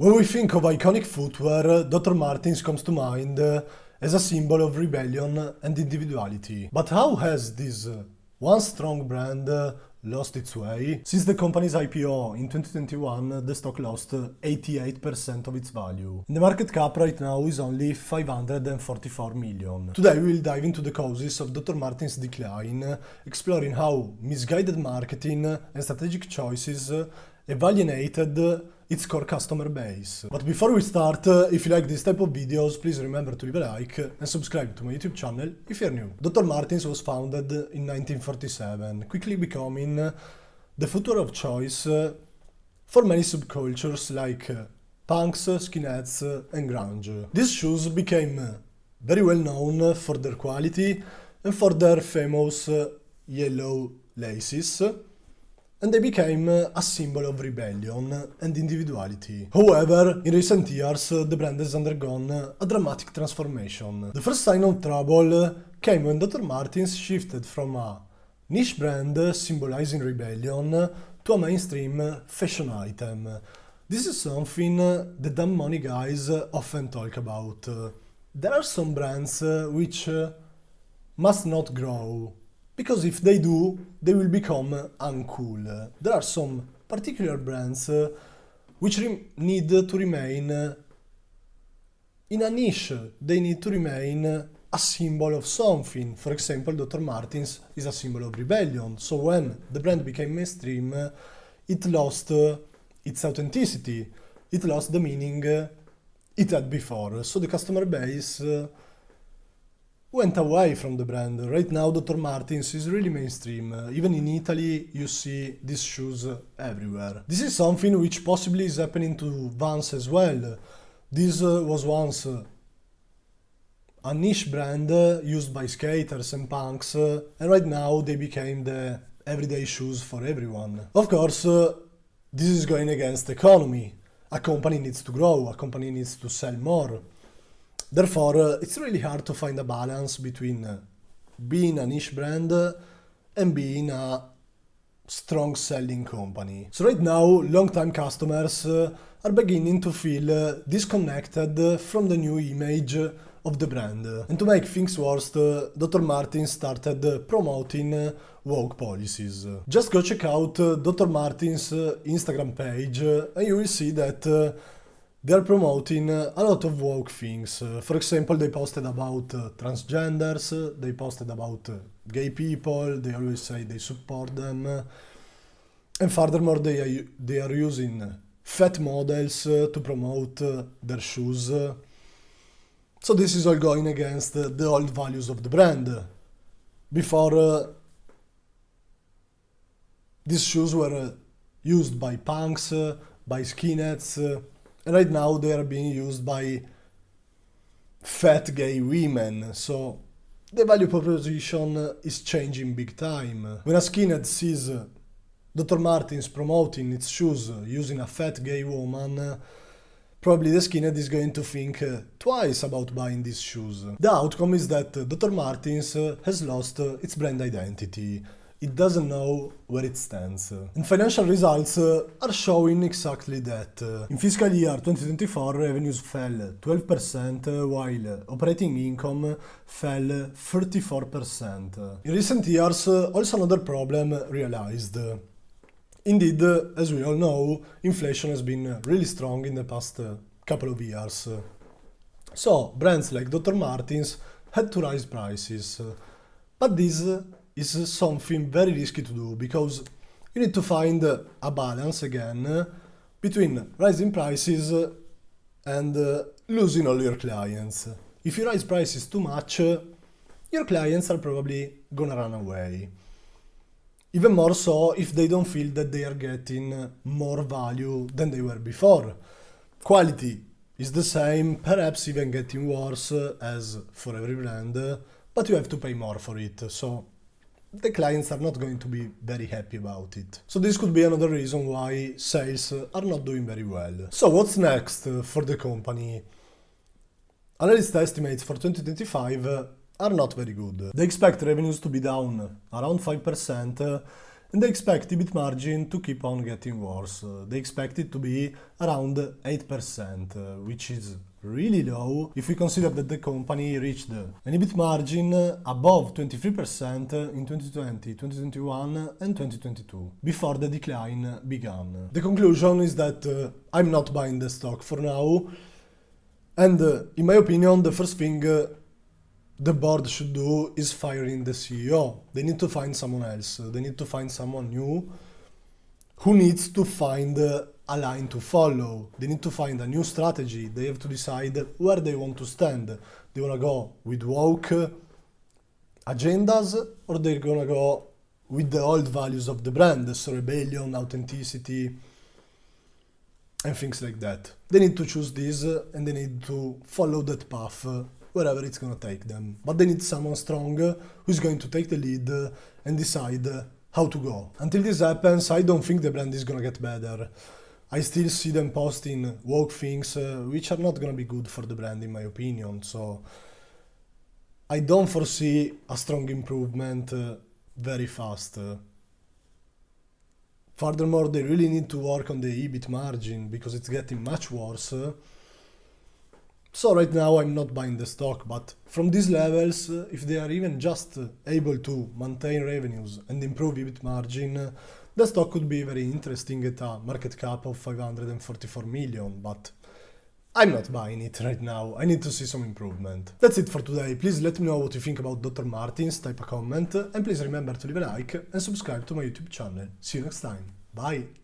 When we think of iconic footwear, Dr. Martens comes to mind as a symbol of rebellion and individuality. But how has this once strong brand lost its way? Since the company's IPO in 2021, the stock lost 88% of its value. And the market cap right now is only 544 million. Today we will dive into the causes of Dr. Martens' decline, exploring how misguided marketing and strategic choices alienated its core customer base. But before we start, if you like this type of videos, please remember to leave a like and subscribe to my YouTube channel if you're new. Dr. Martens was founded in 1947, quickly becoming the footwear of choice for many subcultures like punks, skinheads and grunge. These shoes became very well known for their quality and for their famous yellow laces, and they became a symbol of rebellion and individuality. However, in recent years, the brand has undergone a dramatic transformation. The first sign of trouble came when Dr. Martens shifted from a niche brand symbolizing rebellion to a mainstream fashion item. This is something the dumb money guys often talk about. There are some brands which must not grow, because if they do, they will become uncool. There are some particular brands which need to remain in a niche. They need to remain a symbol of something. For example, Dr. Martens is a symbol of rebellion. So when the brand became mainstream, it lost its authenticity. It lost the meaning it had before. So the customer base went away from the brand. Right now Dr. Martens is really mainstream. Even in Italy you see these shoes everywhere. This is something which possibly is happening to Vans as well. This was once a niche brand used by skaters and punks, and right now they became the everyday shoes for everyone. Of course, this is going against the economy. A company needs to grow, a company needs to sell more. Therefore, it's really hard to find a balance between being a niche brand and being a strong selling company. So right now, long-time customers are beginning to feel disconnected from the new image of the brand. And to make things worse, Dr. Martens started promoting woke policies. Just go check out Dr. Martens' Instagram page and you will see that they are promoting a lot of woke things. For example, they posted about transgenders, they posted about gay people, they always say they support them. And furthermore, they are using fat models to promote their shoes. So this is all going against the old values of the brand. Before, these shoes were used by punks, by skinheads, and right now they are being used by fat gay women, so the value proposition is changing big time. When a skinhead sees Dr. Martens promoting its shoes using a fat gay woman, probably the skinhead is going to think twice about buying these shoes. The outcome is that Dr. Martens has lost its brand identity. It doesn't know where it stands. And financial results are showing exactly that. In fiscal year 2024, revenues fell 12%, while operating income fell 34%. In recent years, also another problem realized. Indeed, as we all know, inflation has been really strong in the past couple of years. So, brands like Dr. Martens had to raise prices. But this is something very risky to do, because you need to find a balance again between rising prices and losing all your clients. If you raise prices too much, your clients are probably gonna run away. Even more so if they don't feel that they are getting more value than they were before. Quality is the same, perhaps even getting worse as for every brand, but you have to pay more for it. So the clients are not going to be very happy about it. So this could be another reason why sales are not doing very well. So what's next for the company? Analyst estimates for 2025 are not very good. They expect revenues to be down around 5% and they expect EBIT margin to keep on getting worse. They expect it to be around 8%, which is really low if we consider that the company reached an EBIT margin above 23% in 2020, 2021 and 2022, before the decline began. The conclusion is that I'm not buying the stock for now, and in my opinion, the first thing the board should do is firing the CEO. They need to find someone else. They need to find someone new who needs to find a line to follow. They need to find a new strategy. They have to decide where they want to stand. They want to go with woke agendas, or they're gonna go with the old values of the brand, so rebellion, authenticity, and things like that. They need to choose this and they need to follow that path wherever it's gonna take them. But they need someone strong who's going to take the lead and decide how to go. Until this happens, I don't think the brand is gonna get better. I still see them posting woke things which are not gonna be good for the brand in my opinion, so I don't foresee a strong improvement very fast. Furthermore, they really need to work on the EBIT margin because it's getting much worse. So right now I'm not buying the stock, but from these levels, if they are even just able to maintain revenues and improve EBIT margin, the stock could be very interesting at a market cap of 544 million, but I'm not buying it right now. I need to see some improvement. That's it for today. Please let me know what you think about Dr. Martens, type a comment, and please remember to leave a like and subscribe to my YouTube channel. See you next time. Bye!